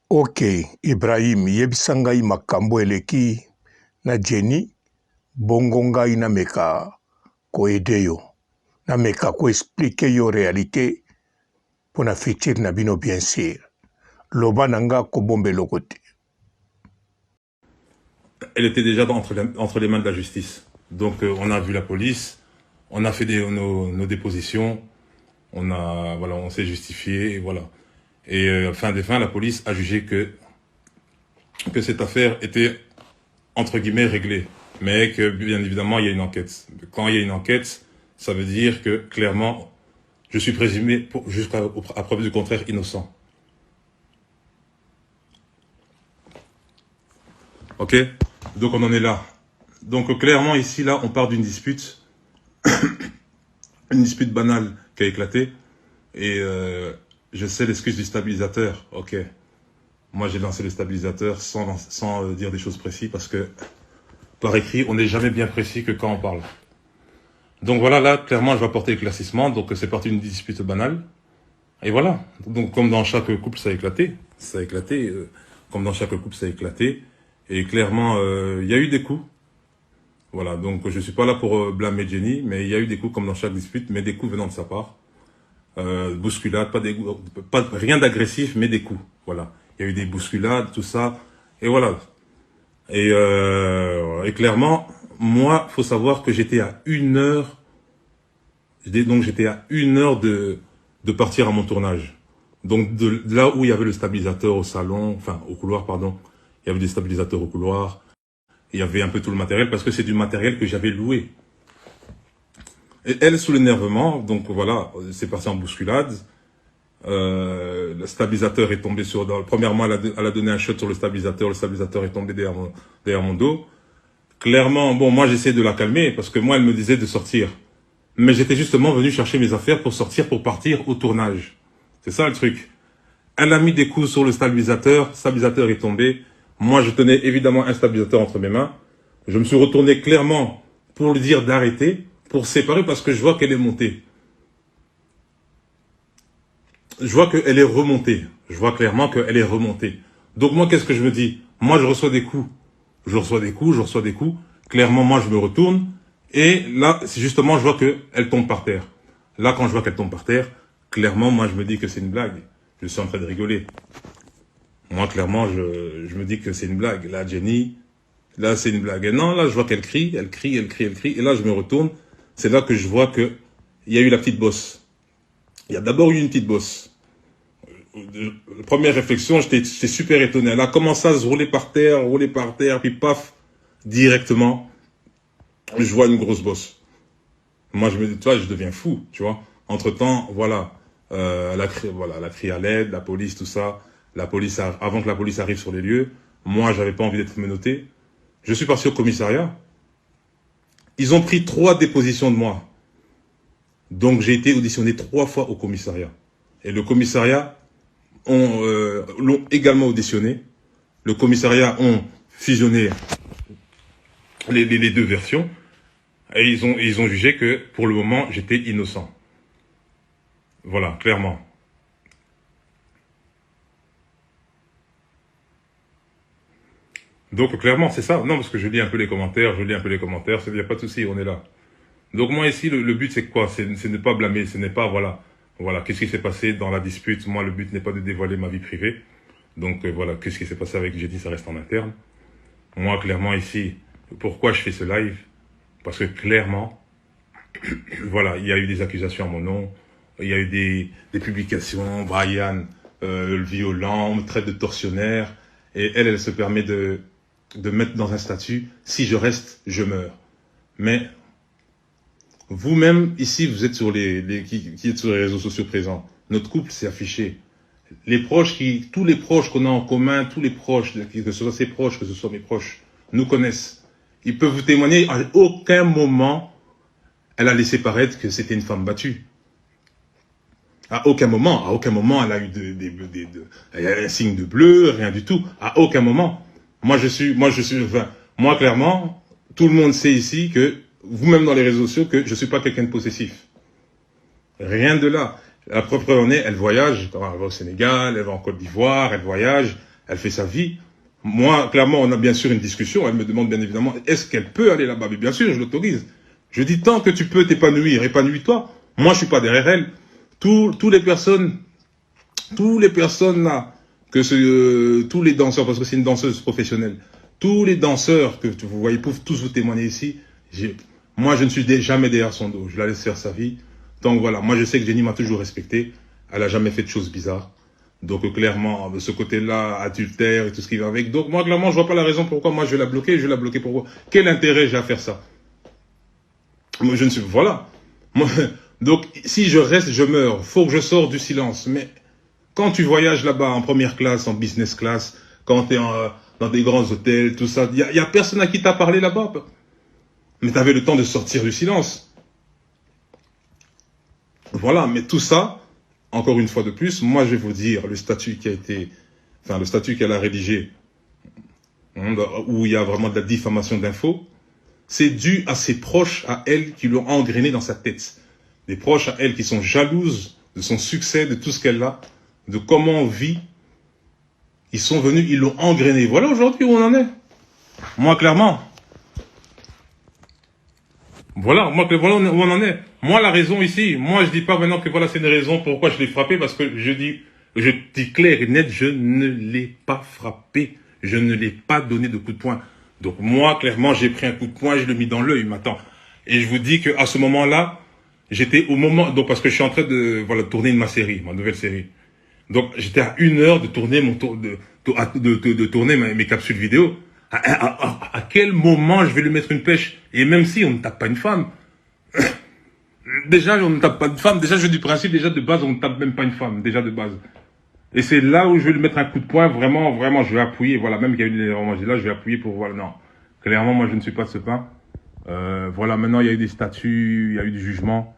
Ok, Ibrahim, yebisangai makambo eleki na Jenny, bongo ngai na meka ko edeyo, na meka ko expliquer yo réalité pour na futur na bino bien sûr. Loba nanga ko bombe lokote. Elle était déjà entre les mains de la justice. Donc on a vu la police, on a fait nos dépositions, on s'est justifié, et voilà. Et fin des fins, la police a jugé que cette affaire était entre guillemets réglée, mais que bien évidemment il y a une enquête. Quand il y a une enquête, ça veut dire que clairement je suis présumé jusqu'à preuve du contraire innocent. Ok? Donc on en est là. Donc clairement ici, là, on part d'une dispute, une dispute banale qui a éclaté, et je sais l'excuse du stabilisateur, ok. Moi j'ai lancé le stabilisateur sans dire des choses précises, parce que par écrit, on n'est jamais bien précis que quand on parle. Donc voilà, là, clairement, je vais apporter l'éclaircissement, donc c'est parti d'une dispute banale, et voilà. Donc comme dans chaque couple, ça a éclaté, comme dans chaque couple, ça a éclaté, et clairement, il y a eu des coups. Voilà, donc je suis pas là pour blâmer Jenny, mais il y a eu des coups comme dans chaque dispute, mais des coups venant de sa part. Bousculades, rien d'agressif, mais des coups. Voilà, il y a eu des bousculades, tout ça, et voilà. Et clairement, moi, faut savoir que j'étais à 1 heure, donc j'étais à 1 heure de partir à mon tournage. Donc de là où il y avait le stabilisateur au salon, enfin au couloir, pardon, il y avait des stabilisateurs au couloir. Il y avait un peu tout le matériel, parce que c'est du matériel que j'avais loué. Et elle, sous l'énervement, donc voilà, c'est parti en bousculade. Le stabilisateur est tombé premièrement, elle a donné un shot sur le stabilisateur est tombé derrière mon dos. Clairement, bon, moi j'essaie de la calmer, parce que moi elle me disait de sortir. Mais j'étais justement venu chercher mes affaires pour sortir, pour partir au tournage. C'est ça le truc. Elle a mis des coups sur le stabilisateur est tombé. Moi, je tenais évidemment un stabilisateur entre mes mains. Je me suis retourné clairement pour lui dire d'arrêter, pour séparer, parce que je vois qu'elle est montée. Je vois qu'elle est remontée. Je vois clairement qu'elle est remontée. Donc moi, qu'est-ce que je me dis? Moi, je reçois des coups. Je reçois des coups. Clairement, moi, je me retourne. Et là, justement, je vois qu'elle tombe par terre. Là, quand je vois qu'elle tombe par terre, clairement, moi, je me dis que c'est une blague. Je suis en train de rigoler. Moi, clairement, je me dis que c'est une blague. Là, Jenny, là, c'est une blague. Et non, là, je vois qu'elle crie. Et là, je me retourne. C'est là que je vois qu'il y a eu la petite bosse. Il y a d'abord eu une petite bosse. Première réflexion, j'étais super étonné. Elle a commencé à se rouler par terre, puis paf, directement, je vois une grosse bosse. Moi, je me dis, tu vois, je deviens fou, tu vois. Entre-temps, voilà, elle a crié à l'aide, la police, tout ça. Avant que la police arrive sur les lieux, moi, j'avais pas envie d'être menotté. Je suis parti au commissariat. Ils ont pris 3 dépositions de moi. Donc, j'ai été auditionné 3 fois au commissariat. Et le commissariat l'ont également auditionné. Le commissariat ont fusionné les 2 versions. Et ils ont jugé que, pour le moment, j'étais innocent. Voilà, clairement. Donc, clairement, c'est ça. Non, parce que je lis un peu les commentaires, il n'y a pas de souci, on est là. Donc, moi, ici, le but, c'est quoi? C'est ne pas blâmer, ce n'est pas, voilà, qu'est-ce qui s'est passé dans la dispute? Moi, le but n'est pas de dévoiler ma vie privée. Donc, voilà, qu'est-ce qui s'est passé avec Jenny, ça reste en interne. Moi, clairement, ici, pourquoi je fais ce live? Parce que, clairement, voilà, il y a eu des accusations à mon nom, il y a eu des publications, Brian, le violent, on me traite de tortionnaire, et elle se permet de mettre dans un statut, si je reste, je meurs. Mais vous-même, ici, vous êtes qui êtes sur les réseaux sociaux présents. Notre couple s'est affiché. Tous les proches qu'on a en commun, tous les proches, que ce soit ses proches, que ce soit mes proches, nous connaissent. Ils peuvent vous témoigner, à aucun moment, elle a laissé paraître que c'était une femme battue. À aucun moment, elle a eu un signe de bleu, rien du tout. À aucun moment. Moi, clairement, tout le monde sait ici que, vous-même dans les réseaux sociaux, que je suis pas quelqu'un de possessif. Rien de là. La preuve en est, elle voyage, elle va au Sénégal, elle va en Côte d'Ivoire, elle voyage, elle fait sa vie. Moi, clairement, on a bien sûr une discussion. Elle me demande bien évidemment, est-ce qu'elle peut aller là-bas? Mais bien sûr, je l'autorise. Je dis, tant que tu peux t'épanouir, épanouis-toi. Moi, je suis pas derrière elle. Tous les personnes là, tous les danseurs, parce que c'est une danseuse professionnelle, tous les danseurs que vous voyez peuvent tous vous témoigner ici. Moi, je ne suis jamais derrière son dos. Je la laisse faire sa vie. Donc voilà, moi je sais que Jenny m'a toujours respecté. Elle a jamais fait de choses bizarres. Donc clairement, de ce côté-là, adultère et tout ce qui va avec. Donc moi, clairement, je vois pas la raison pourquoi moi je vais la bloquer. Je vais la bloquer pourquoi? Quel intérêt j'ai à faire ça? Moi, je ne suis... Voilà. Moi, donc, si je reste, je meurs. Faut que je sorte du silence. Mais quand tu voyages là-bas en première classe, en business class, quand tu es dans des grands hôtels, tout ça, il y a personne à qui t'a parlé là-bas. Mais tu avais le temps de sortir du silence. Voilà, mais tout ça, encore une fois de plus, moi je vais vous dire, le statut le statut qu'elle a rédigé, où il y a vraiment de la diffamation d'infos, c'est dû à ses proches, à elle, qui l'ont engrainé dans sa tête. Des proches à elle qui sont jalouses de son succès, de tout ce qu'elle a, de comment on vit. Ils sont venus, ils l'ont engrainé. Voilà aujourd'hui où on en est. Moi, clairement. Voilà où on en est. Moi, la raison ici, moi, je dis pas maintenant que voilà, c'est une raison pourquoi je l'ai frappé, parce que je dis clair et net, je ne l'ai pas frappé. Je ne l'ai pas donné de coup de poing. Donc, moi, clairement, j'ai pris un coup de poing, je l'ai mis dans l'œil, maintenant. Et je vous dis qu'à ce moment-là, j'étais au moment, donc, parce que je suis en train de, voilà, tourner ma série, ma nouvelle série. Donc, j'étais à 1 heure de tourner de tourner mes capsules vidéo. À quel moment je vais lui mettre une pêche? Et même si on ne tape pas une femme, déjà on ne tape pas une femme, déjà je du principe, déjà de base on ne tape même pas une femme, déjà de base. Et c'est là où je vais lui mettre un coup de poing, vraiment, vraiment, je vais appuyer, voilà, même qu'il y a eu des là, je vais appuyer pour, voilà, non. Clairement, moi je ne suis pas de ce pain. Voilà, maintenant il y a eu des statuts, il y a eu du jugement.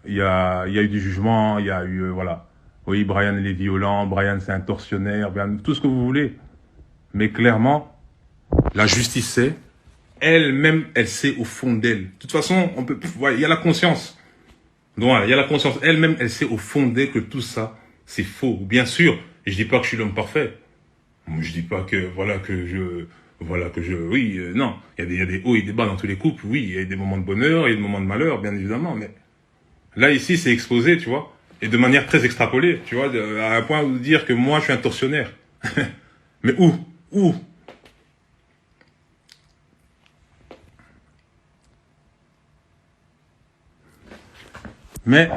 Il y a eu du jugement, il y a eu, voilà. Oui, Brian il est violent, Brian c'est un tortionnaire, Brian, tout ce que vous voulez. Mais clairement, la justice sait, elle-même, elle sait au fond d'elle. De toute façon, ouais, il y a la conscience. Donc voilà, il y a la conscience. Elle-même, elle sait au fond d'elle que tout ça, c'est faux. Bien sûr, je dis pas que je suis l'homme parfait. Je dis pas que, oui, non. Il y a des hauts et des bas dans tous les couples. Oui, il y a des moments de bonheur, il y a des moments de malheur, bien évidemment. Mais là, ici, c'est exposé, tu vois. Et de manière très extrapolée, tu vois, à un point de dire que moi, je suis un tortionnaire. Mais où? Où? Mais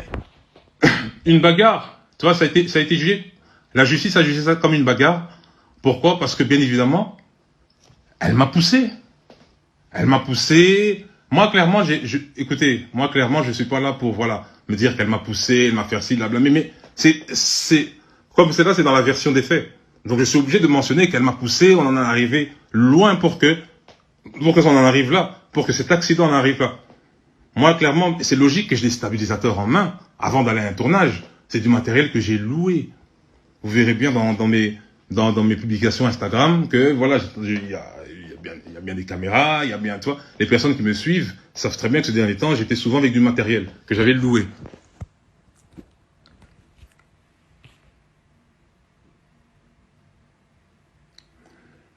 une bagarre, tu vois, ça a été jugé. La justice a jugé ça comme une bagarre. Pourquoi? Parce que bien évidemment, elle m'a poussé. Elle m'a poussé. Moi, clairement, écoutez, moi, clairement, je suis pas là pour, voilà, me dire qu'elle m'a poussé, elle m'a fait ci, blabla. Mais comme c'est là, c'est dans la version des faits. Donc, je suis obligé de mentionner qu'elle m'a poussé, on en est arrivé loin pour que ça en arrive là, pour que cet accident en arrive là. Moi, clairement, c'est logique que j'ai des stabilisateurs en main avant d'aller à un tournage. C'est du matériel que j'ai loué. Vous verrez bien dans mes publications Instagram que, voilà, il y a bien des caméras, il y a bien, toi, les personnes qui me suivent savent très bien que ces derniers temps, j'étais souvent avec du matériel que j'avais loué.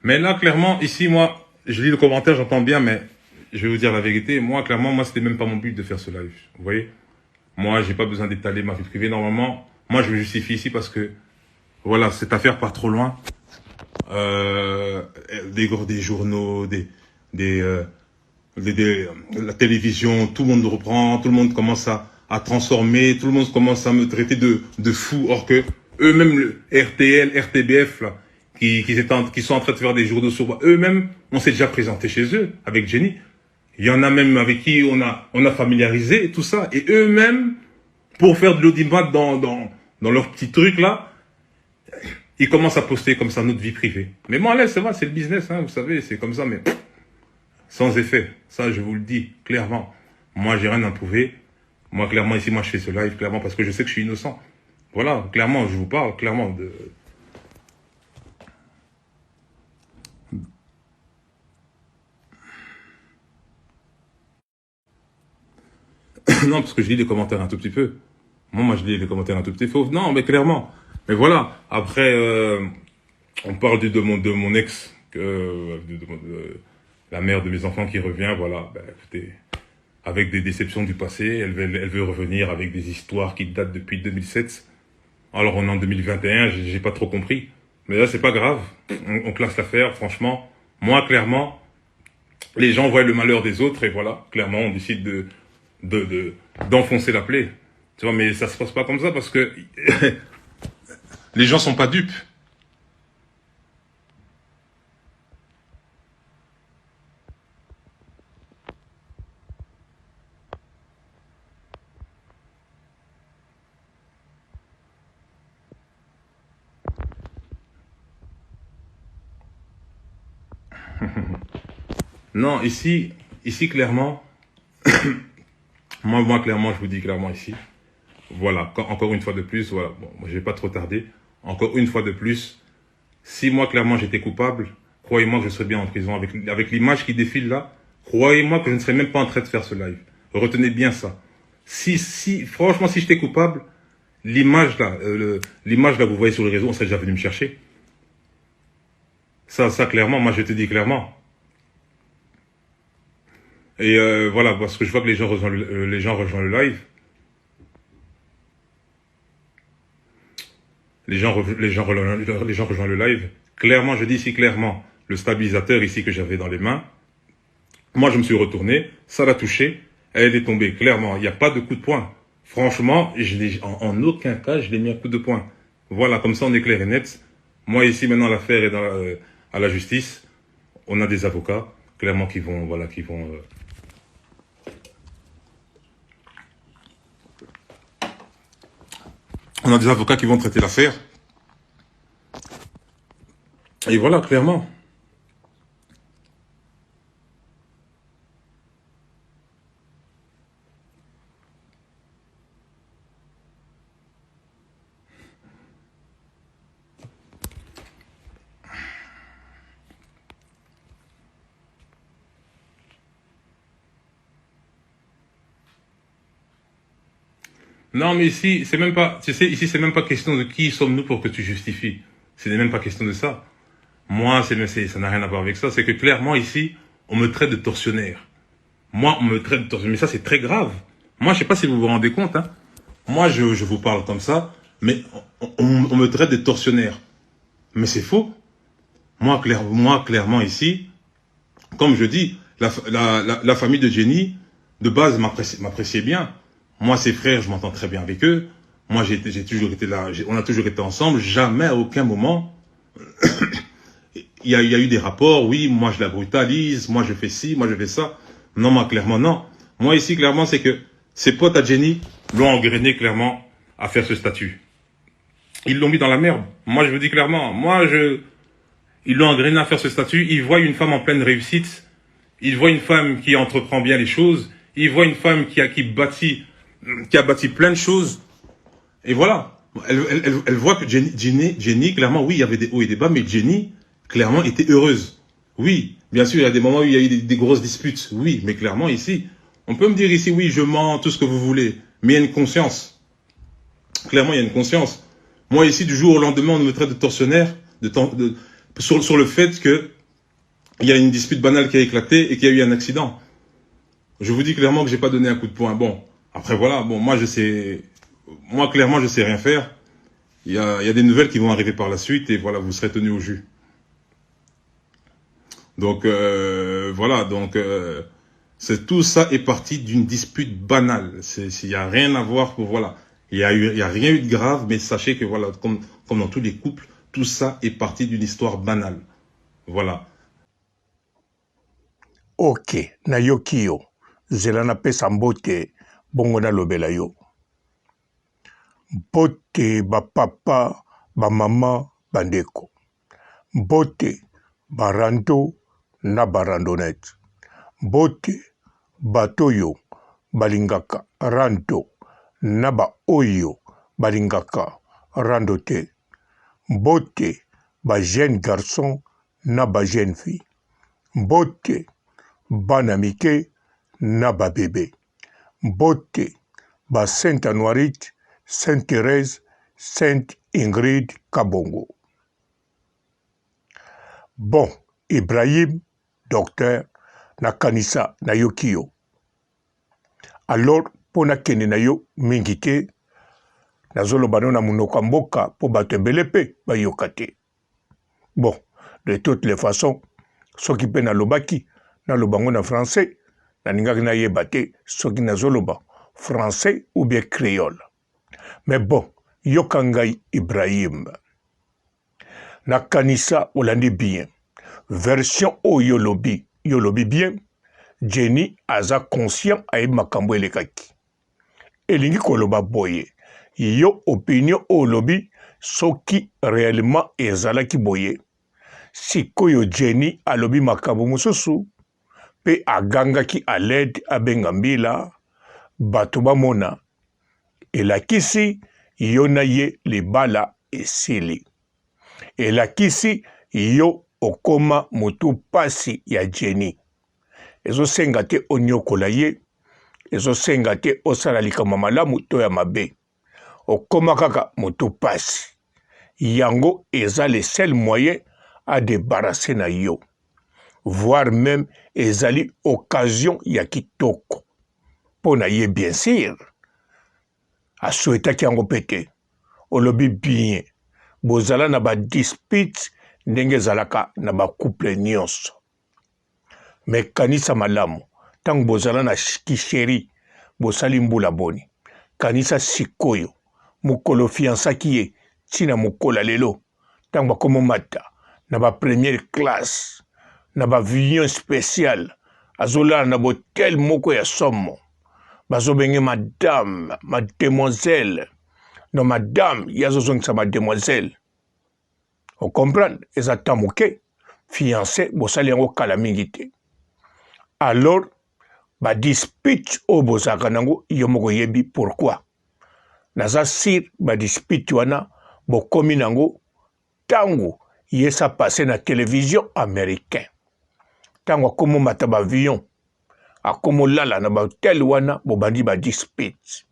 Mais là, clairement, ici, moi, je lis le commentaire, j'entends bien, mais je vais vous dire la vérité. Moi, clairement, moi, c'était même pas mon but de faire ce live. Vous voyez? Moi, j'ai pas besoin d'étaler ma vie privée. Normalement, moi, je me justifie ici parce que, voilà, cette affaire part trop loin. Des journaux, la télévision, tout le monde reprend, tout le monde commence à transformer, tout le monde commence à me traiter de fou, or que eux-mêmes, le RTL, RTBF, là, qui sont en train de faire des journaux sur moi, eux-mêmes, on s'est déjà présenté chez eux, avec Jenny. Il y en a même avec qui on a familiarisé tout ça, et eux-mêmes, pour faire de l'audimat dans leur petit truc là, ils commencent à poster comme ça notre vie privée. Mais bon, allez, c'est vrai, c'est le business, hein, vous savez, c'est comme ça, mais sans effet. Ça, je vous le dis clairement. Moi, j'ai rien à prouver. Moi, clairement, ici, moi, je fais ce live, clairement, parce que je sais que je suis innocent. Voilà, clairement, je vous parle, clairement, de... Non, parce que je lis les commentaires un tout petit peu. Moi, je lis les commentaires un tout petit fauve. Non, mais clairement. Mais voilà. Après, on parle de mon ex, la mère de mes enfants qui revient. Voilà. Ben, écoutez, avec des déceptions du passé, elle veut revenir avec des histoires qui datent depuis 2007. Alors on est en 2021, j'ai pas trop compris. Mais là, c'est pas grave. On classe l'affaire, franchement. Moi, clairement, les gens voient le malheur des autres et voilà, clairement, on décide d'enfoncer la plaie. Tu vois, mais ça se passe pas comme ça parce que les gens sont pas dupes. Non, ici clairement, moi clairement, je vous dis clairement ici, voilà, encore une fois de plus, voilà, bon, moi, je vais pas trop tarder, encore une fois de plus, si moi clairement j'étais coupable, croyez-moi que je serais bien en prison avec l'image qui défile là, croyez-moi que je ne serais même pas en train de faire ce live. Retenez bien ça. Franchement, si j'étais coupable, l'image là que vous voyez sur les réseaux, on serait déjà venu me chercher. Ça clairement, moi je te dis clairement. Et voilà, parce que je vois que les gens rejoignent le live. Les gens rejoignent le live. Clairement, je dis ici clairement, le stabilisateur ici que j'avais dans les mains, moi je me suis retourné, ça l'a touché, elle est tombée. Clairement, il n'y a pas de coup de poing. Franchement, en aucun cas, je l'ai mis un coup de poing. Voilà, comme ça on est clair et net. Moi ici maintenant l'affaire est à la justice. On a des avocats, clairement qui vont, voilà, on a des avocats qui vont traiter l'affaire. Et voilà, clairement. Non, mais ici, c'est même pas, tu sais, ici, c'est même pas question de qui sommes-nous pour que tu justifies. Ce n'est même pas question de ça. Moi, ça n'a rien à voir avec ça. C'est que clairement, ici, on me traite de tortionnaire. Moi, on me traite de tortionnaire. Mais ça, c'est très grave. Moi, je sais pas si vous vous rendez compte, hein. Moi, je vous parle comme ça, mais on me traite de tortionnaire. Mais c'est faux. Moi, clairement, ici, comme je dis, la famille de Jenny, de base, m'appréciait bien. Moi, ses frères, je m'entends très bien avec eux. Moi, j'ai toujours été là, on a toujours été ensemble. Jamais, à aucun moment, il y a eu des rapports. Oui, moi, je la brutalise. Moi, je fais ci, moi, je fais ça. Non, moi, clairement, non. Moi, ici, clairement, c'est que ses potes à Jenny l'ont engrainé, clairement, à faire ce statut. Ils l'ont mis dans la merde. Moi, je vous dis clairement. Ils l'ont engrainé à faire ce statut. Ils voient une femme en pleine réussite. Ils voient une femme qui entreprend bien les choses. Ils voient une femme qui a bâti plein de choses. Et voilà. Elle voit que Jenny, clairement, oui, il y avait des hauts et des bas, mais Jenny, clairement, était heureuse. Oui, bien sûr, il y a des moments où il y a eu des grosses disputes. Oui, mais clairement, ici, on peut me dire ici, oui, je mens, tout ce que vous voulez. Mais il y a une conscience. Clairement, il y a une conscience. Moi, ici, du jour au lendemain, on me traite de tortionnaire sur le fait que il y a une dispute banale qui a éclaté et qu'il y a eu un accident. Je vous dis clairement que j'ai pas donné un coup de poing. Bon, après voilà, bon, moi clairement, je sais rien faire. Il y a des nouvelles qui vont arriver par la suite et voilà, vous serez tenu au jus. Donc voilà, donc tout ça est parti d'une dispute banale. Il y a rien à voir pour voilà. Il y a rien eu de grave, mais sachez que voilà, comme dans tous les couples, tout ça est parti d'une histoire banale. Voilà. Ok, nayoki yo. Zela napesa mbote, bongo nalobela yo. Mbote bapapa, bamama, bandeko. Mbote barando na barandonete. Mbote batoyo balingaka rando na ba oyo balingaka rando te. Mbote ba jeune garçon na ba jeune fille. Mbote bana mike na ba bebe. Mbote ba Sainte Noirite Sainte Thérèse, Sainte Ingrid Kabongo. Bon, Ibrahim, docteur, na kanisa na yo kio. Alors, pona kende na yo mingi te, nazoloba no na munoko mboka po bato ebele pe bayoka te. Bon, de toutes les façons, soki pe nalobaki, nalobango na français, naningaki nayeba te soki nazoloba français ou bien créole. Mais bon, yoka ngai Ibrahim. Nakanisa olandi bien. Version o yolobi bien. Jenny aza conscient aye makambo elekaki. Elingi koloba boye. Yo opinion o lobi soki réellement ezalaki boye. Sikoyo Jenny alobi makambo mosusu pe agangaki à l'aide abenga mbila bato bamona elakisi yo na ye libala esili. Elakisi yo okoma motu pasi ya Jenny. Ezosenga te onyokola ye, ezosenga te osala likama malamu to ya mabe. Okoma kaka motu pasi. Yango eza le seul moyen à débarrasser na yo. Voire même ezali occasion ya kitoko. Pona ye bien sûr. Asuetaki yango pete. Olobi bien. Bozala na ba dispute ndenge zalaka na ba couple nyonso. Mais kanisa malamu. Tango bozala na kisheri. Bosali mbula boni. Kanisa sikoyo. Mukolo fiansaki ye. Tina mukola lelo. Tango bakomo mata. Na ba première classe. Na ba avion spécial. Azola na botel moko ya somo. Bazobenge madame. Mademoiselle. Non, madame, yazozongisa mademoiselle. On comprend, eza tamuke, fiancé, bosali yango kala mingi te. Alors, ba dispute o bozaka nango yo moko yebi pourquoi. Naza sir ba dispute wana bokomi nango tango yesa passé na télévision américain. Tango akomo mata ba avion, akomo lala na ba hotel wana bobandi ba dispute.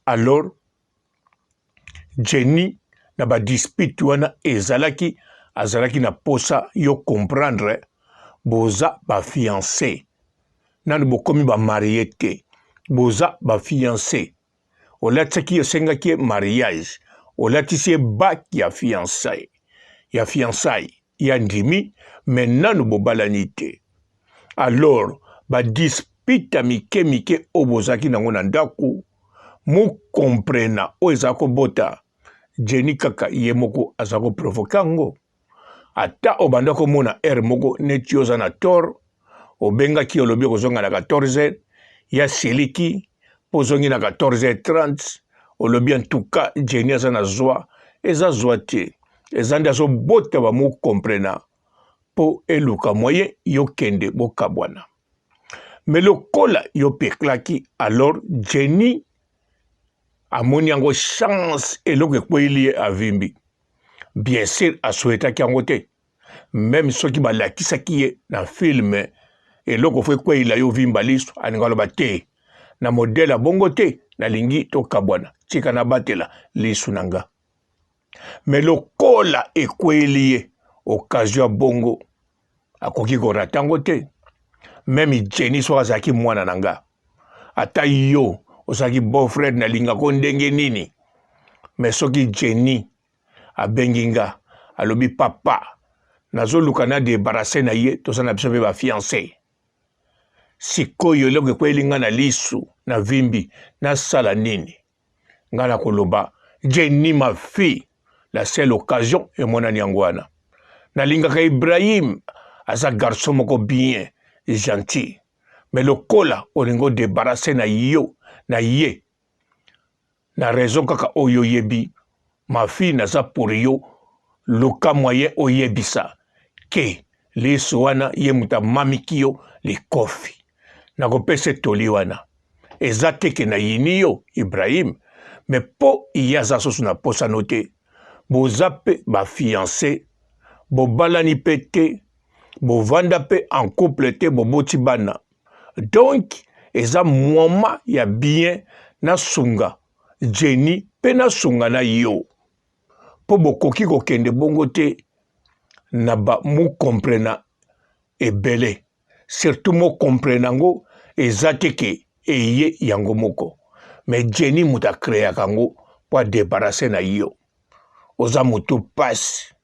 Alors, Jenny na ba dispute wana ezalaki azalaki na posa yo comprendre boza ba fiancé. Nanu bokomi ba marié te. Boza ba fiancé. Olataki yo sengaki mariage. Olatisi bac ya fiançailles. Ya fiançailles. Ya ndimi mais nanu bobalani te. Alors ba dispute mike obozaki nango na ndaku mo comprena o ezako bota. Jenny kaka ye moko azako provokango. Ata obanda ko mona moko neti oza na tor. Obenga ki olobi kozonga na 14h. Ya siliki. Pozongi na 14h30. Olobi en tout cas Jenny aza na zwa. Eza zwa te. Eza ndi azo bota ba mo comprena. Po eluka moyen yo kende bokabwana. Mais lokola yo peklaki alors Jenny amoni yango chance eloko ekweli ye avimbi. Bien sûr asuetaki yango te. Même soki balakisaki ye na film eloko fo ekweli yo vimba liso aninga loba te. Na modèle bongo te nalingi tokabwana. Tika na batela liso nanga. Mais lokola ekweli ye occasion bongo akoki koratango te. Même Jenny so azaki mwana nanga. Ata yo osaki beau-frère na linga ko ndenge nini. Mais soki Jenny abenginga alobi papa nazoluka na débarrasser na ye toza na biso pe ba fiancé. Sikoyo eloko ekwelinga na lisu na vimbi na sala nini. Nga na koloba Jenny ma fille la seule occasion e monani yango wana. Nalingaka Ibrahim aza garçon moko bien gentil. Mais lokola olingo débarrasser na yo na ye. Na raison kaka oyo yebi. Ma fille naza pour yo. Luka moyen oyebisa. Ke liso wana ye muta mamiki yo li kofi. Nakopese toli wana. Eza teke na yini yo Ibrahim. Mais po iyaza sosu na posa note. Boza pe ba fiancé. Bo balani pe te. Bo vanda pe en couple te bo boti bana. Donc, eza mwama ya bien na sunga Jenny pena sunga na yo po bokoki kokende bongo te na ba mu comprena ebele surtout mo comprena ngo ezate ke eye yango moko mais Jenny muta créa kango pour débarrasser na yo oza mutu passe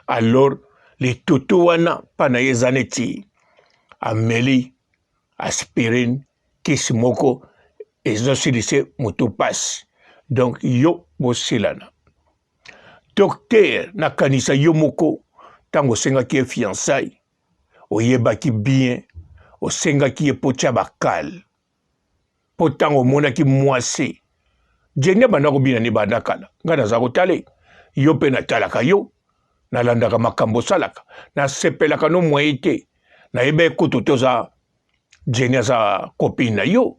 alors les toto wana pana yezaneti ameli aspirine kisi moko ezosilise mutu passe donc yo bosilana docteur nakanisa yo moko tango sengaki ye fiançailles oyebaki bien osengaki ye po tia bakale po tango omonaki mwasi Jenny abanda kobina ni banda kala ngai naza kotale yo mpe natalaka yo nalandaka makambo osalaka nasepelaka no mwei te nayeba ekutu te oza Jenny aza kopine na yo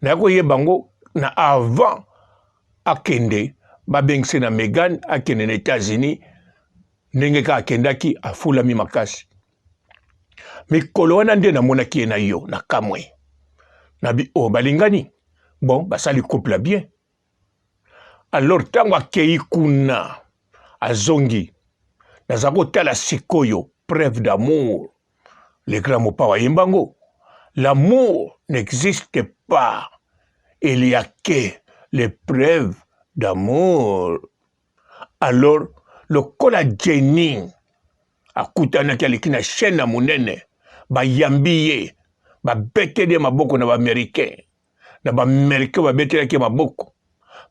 naya koyeba ngo na avant akende babengisi na Megan akende na États-Unis ndenge ka akendaki afulami makasi mikolo wana nde namonaki ye na yo na kamwe nabi balingani bon basali couple bien alors tango akei kuna azongi naza kotala sikoyo preuve d'amour le grand mopa wayembango l'amour n'existe pas il y a que les preuves d'amour alors lokola Jenny akutanaki aleki na chaîne na monene bayambi ye babeteli maboko na baaméricain na baaméricain babetelaki maboko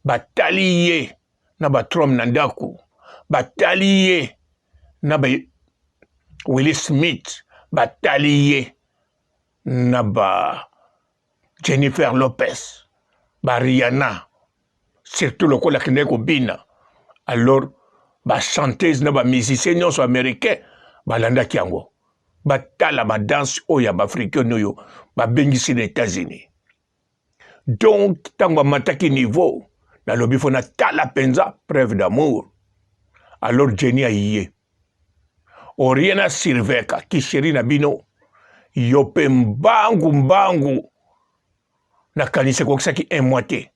batali ye na batrom na ndako batali ye na ba Will Smith batali ye na ba Jennifer Lopez ba Rihanna surtout lokola akendaki kobina alors bachanteuse na bamusicien nyonso américain balandaki yango batala badanse oyo ya baafricaine oyo babengisi na États-Unis donc ntango amataki niveau nalobi fo natala mpenza preuve d'amour alors Jenny ayiye orie na sirveka kisheri na bino yo mpe mbangu nakanisi ekokisaki 1 mois te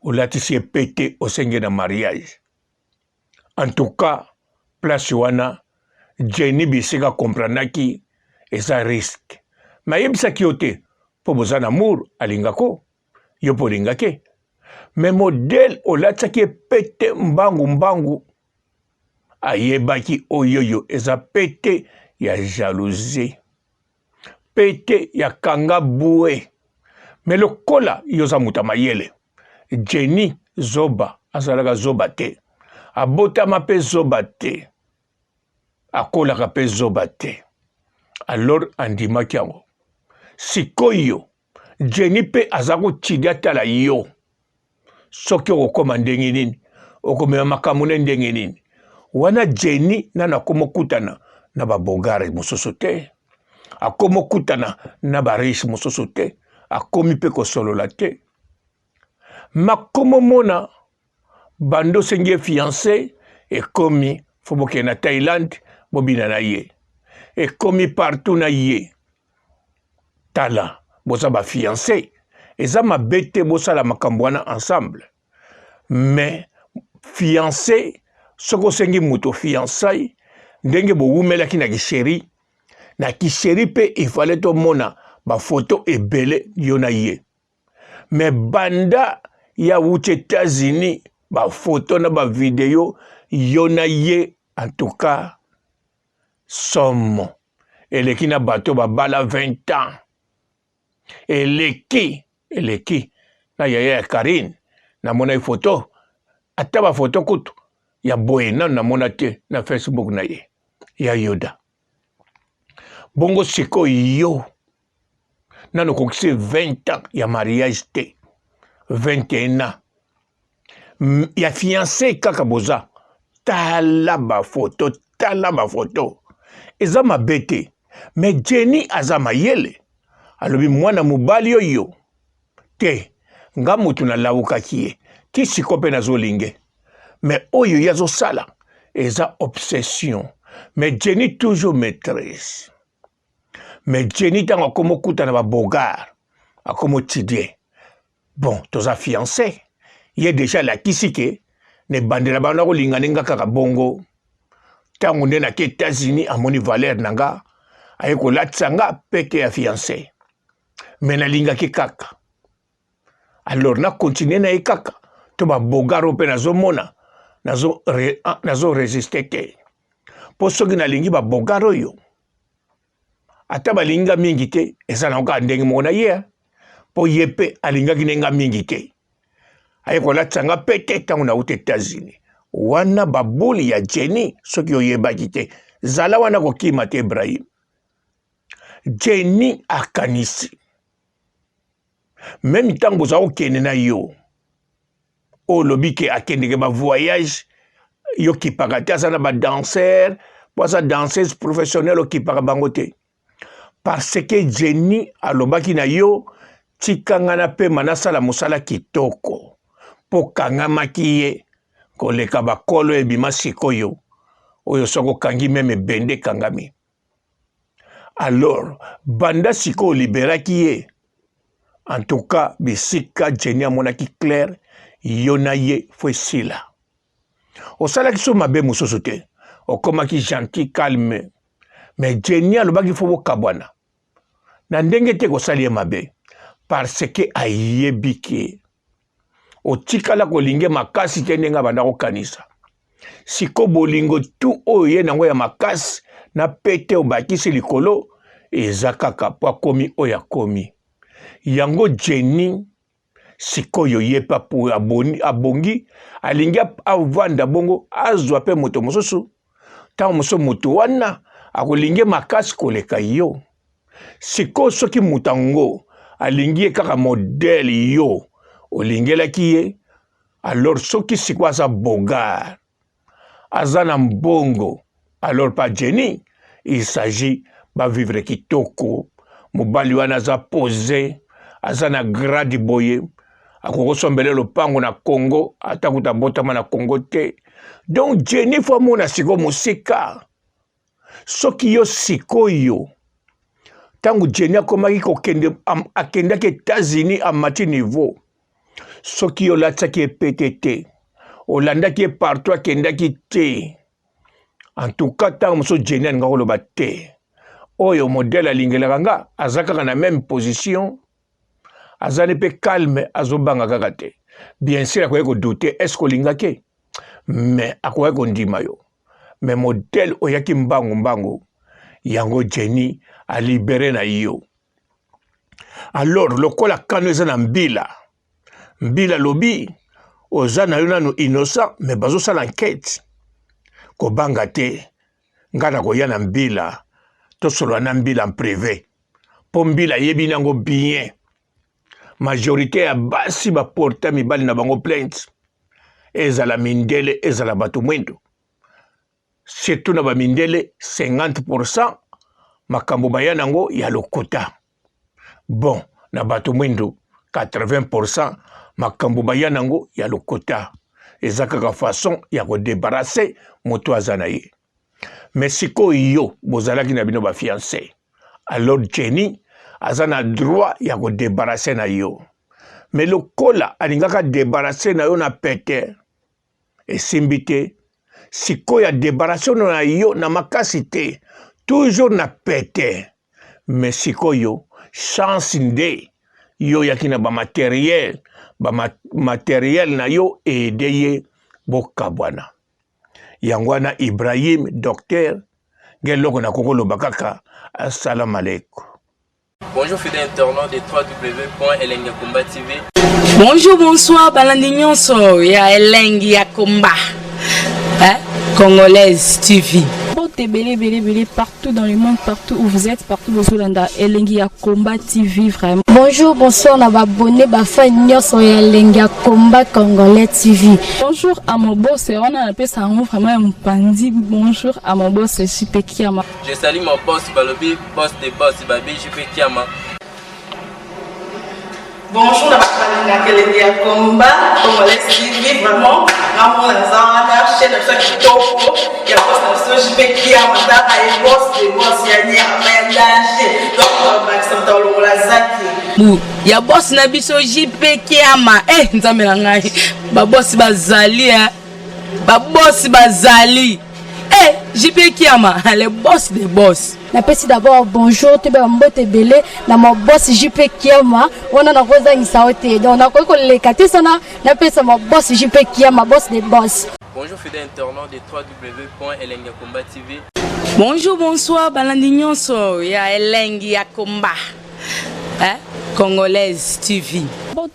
olatisi epete osenge na mariage en tout cas place wana Jenny bisika comprendaki eza risque mayebisaki yo te mpo boza na amour alingako yo mpo olingake mais modèle olatisaki epete mbangu ayebaki oyoyo eza pete ya jalousie pete ya kanga bue mais lokola yoza muta mayele Jenny zoba azalaka zoba te abotama mpe zoba te akolaka mpe zoba te alors andimaki yango sikoyo Jenny mpe aza kotidi atala yo soki okokoma ndenge nini okomema makambo ne ndenge nini wana Jenny nana akomokutana na babogare mosusu te akomokutana na bariche mosusu te akomi mpe kosolola te makomomona bando sengi fiancé ekomi fo bokende na Thaïlande bobina na ye ekomi partout na ye tala boza bafiancé eza mabe te bosala makambo wana ensemble mais fiancé soki osengi moto fiançaille ndenge bowumelaki na kisheri mpe ifale tomona bafoto ebele yo na ye mais banda ya wuti États-Unis bafoto na bavideo yo na ye en tout cas somme eleki na bato babala 20 ans eleki na yaya ya Karine namona photo ata bafoto kutu ya boye nanu namona te na Facebook na ye ya Yoda bongo sikoyo yo nanu okokisi 20 ans ya mariage te 21 ans ya fiancé kaka boza tala bafoto eza mabe te mais Jenny aza mayele alobi mwana mobali oyo te nga mutu nalawukaki ye ti siko mpe nazolinge mais oyo ye azosala eza obsession mais Jenny toujours maîtresse mais Jenny ntango akomokutana babogare akomotidie bon toza fiancé ye déjà la kisike ne bandela bana ko linganenga kaka bongo tango nde na ke États-Unis amoni valeur nanga aye ko latsanga peke ya fiancé mais na linga ki kaka alors na continuer na kaka to ba bogaro pe nazo mona nazo résister te po soki na lingi ba bogaro yo ata balinga mingi te eza na oka ndenge moko na ye po ye mpe alingaki nenga mingi te aye kolatsanga mpe te ntango nauta États-Unis wana babuli ya Jenny soki oyebaki te zala wana kokima te Ibrahim Jenny akanisi même ntango boza kokende na yo olobi ke akendeke bavoyage yo kipaka te aza na badanser po aza danseuse professionnelle okipaka bango te parce que Jenny alobaki na yo tikanga na pema nasala mosala kitoko po kangamaki ye koleka bakolo ebima sikoyo oyo soko kangi meme bende kangami alors banda siko liberaki ye en tout cas bisika Jenny amonaki clair yo na ye fo esila osalaki so mabe mosusu te okomaki gentil calme mais Jenny alobaki fo bokabwana na ndenge te kosali ye mabe parce que ayebi ke otikala kolinge makasi te ndenge abanda kokanisa siko bolingo tu oyo ye nango ya makasi na pete obakisi likolo eza kaka po akomi oyo akomi yango Jenny sikoyo ye pa po abongi alingi avanda bongo azwa pe moto mosusu ntango mosusu moto wana akolingi makasi koleka yo siko soki mutango alingi ye kaka modele yo olingelaki ye alors soki siko aza bogar aza na mbongo alors pa Jenny il s'agit ba vivre kitoko mobali wana aza posé aza na grade boye akokosombele lopango na Congo atakuta botama na Congo te donc Jenny fo mona siko mosika soki yo sikoyo tango Jenny akomaki kokende akendaki États-Unis à mati niveau soki yo latsaki epete te olandaki partout akendaki te en tout cas tango moso Jenny alinga koloba te oyo modèle alingelaka nga aza kaka na même position azali pe calme azobanga kaka te bien sûr akoki kodouter est-ce kolingaki mais akoki kondima yo mais modèle oyaki mbangu yango Jenny a libéré na yo alors lokola kano eza na mbila lobi oza na yo nano innocent mais bazosala enquête kobanga te nga na koya na mbila tosolola na mbila en privé po mbila yebi nango bien majorité ya basi baporta mibali na bango plainte ezala mindele ezala bato mwendo surtout na bamindele 50% makambo baya nango ya lokota bon na bato mwendo 80% makambo baya nango ya lokota eza kaka façon ya kodebarase moto aza na ye mais sikoyo yo bozalaki na bino bafiancé alors Jenny aza na droit ya kodebarase na yo mais lokola alingaka debarase na yo na pete esimbi te sikoyo ya debarase na yo na makasi te toujours na pete mais sikoyo chance nde yo yaki na bamateriel na yo ede ye bokabwana yango wana Ibrahim docteur ngeloko na kokoloba kaka assalamu alaikum. Bonjour fidèles internautes de www.elengiakomba TV. Bonjour, bonsoir, balandi nyonso ya Elengi ya Komba. Congolaise TV. Belé partout dans le monde, partout où vous êtes, partout où vous êtes, Elengi ya Komba TV vraiment. Bonjour, bonsoir, na babonné bafa nyonso ya Elengi ya Komba Congolais TV. Bonjour à mon boss, on a appelé ça vraiment un pandi. Bonjour à mon boss, JP Kiama. Je salue mon boss Balobi, boss des boss Babi, JP Kiama. Bonjour, la Kelly à combat, Congolais TV, vraiment, on a un chaîne de ça qui topo, il y a pas de JP qui a matin à boss de boss, il y a un danger, donc on va accepter le lazaki. Il y a boss na biso JP qui a ma, nzamela ngai, ba boss bazali, ba boss bazali. JP Kiama, le boss des boss. Napesi d'abord bonjour, tu es mbote belé, na mon boss JP Kiama, on a rosa insaote. Donc on a quoi les katesana, napesi mon boss JP Kiama, boss des boss. Bonjour fidèle internaute de www.elengiakomba TV. Bonjour, bonsoir, balandi nyonso ya Elengi ya Komba. Congolaise TV.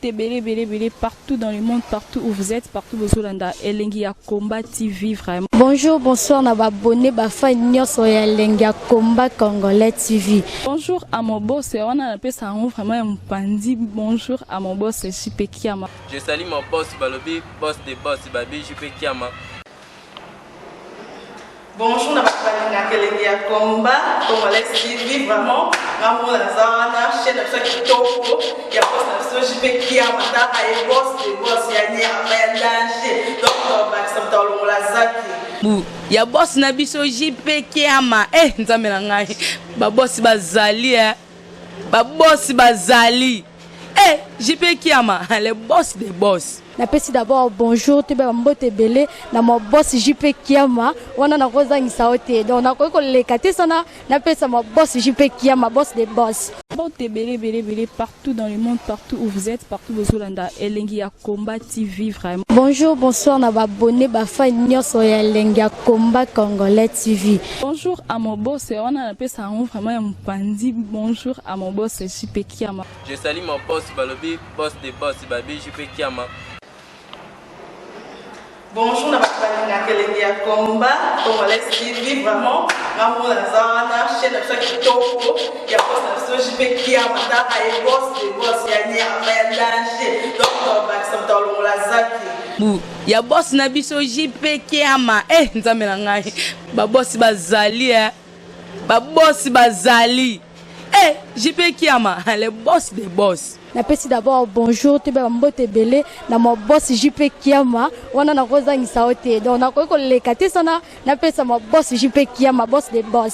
Belé, partout dans le monde, partout où vous êtes, partout où vous êtes, Elengi ya Komba TV, vraiment. Bonjour, bonsoir, na abonné, fan nyonso ya Elengi ya Komba Congolais TV. Bonjour à mon boss, on a appelé ça vraiment un pandi. Bonjour à mon boss, JP Kiama. Je salue mon boss Balobi, boss des boss, Babi JP Kiama. Bonjour, la Kelly à combat, Congolais TV, vraiment, on a un chaîne de ça qui topo, il y a pas de JP qui a matin à boss de boss, il y a un danger, donc on va accepter le lazaki. Il y a boss na biso JP Kiama, nzamela ngai, ba boss bazali, ba boss bazali. JP Kiama, le boss des boss. Napesi d'abord bonjour, tu es mbote belé, na mon boss JP Kiama, on a rosa insaote. Donc on a quoi les katesana, napesi mon boss JP Kiama, boss des boss. Belé, partout dans le monde, partout où vous êtes, partout où vous êtes, Elengi ya Komba TV, vraiment. Bonjour, bonsoir, na abonné, fan nyonso ya Elengi ya Komba Congolais TV. Bonjour à mon boss, on a appelé ça vraiment un pandi. Bonjour à mon boss, JP Kiama. Je salue mon boss Balobi, boss des boss, Babi JP Kiama. Bonjour, la Kelly à combat, Congolais TV, vraiment, on a un chaîne de ça qui topo, il y a pas de JP qui a matin à boss de boss, il y a un danger, donc on va accepter le lazaki. Il y a boss na biso JP Kiama, nzamela ngai, ba boss bazali, ba boss bazali. JP Kiama, le boss des boss. Napesi d'abord bonjour, tu es mbote belé, na mon boss JP Kiama, on a rosa insaote. Donc on a quoi les katesana, napesi mon boss JP Kiama, boss des boss.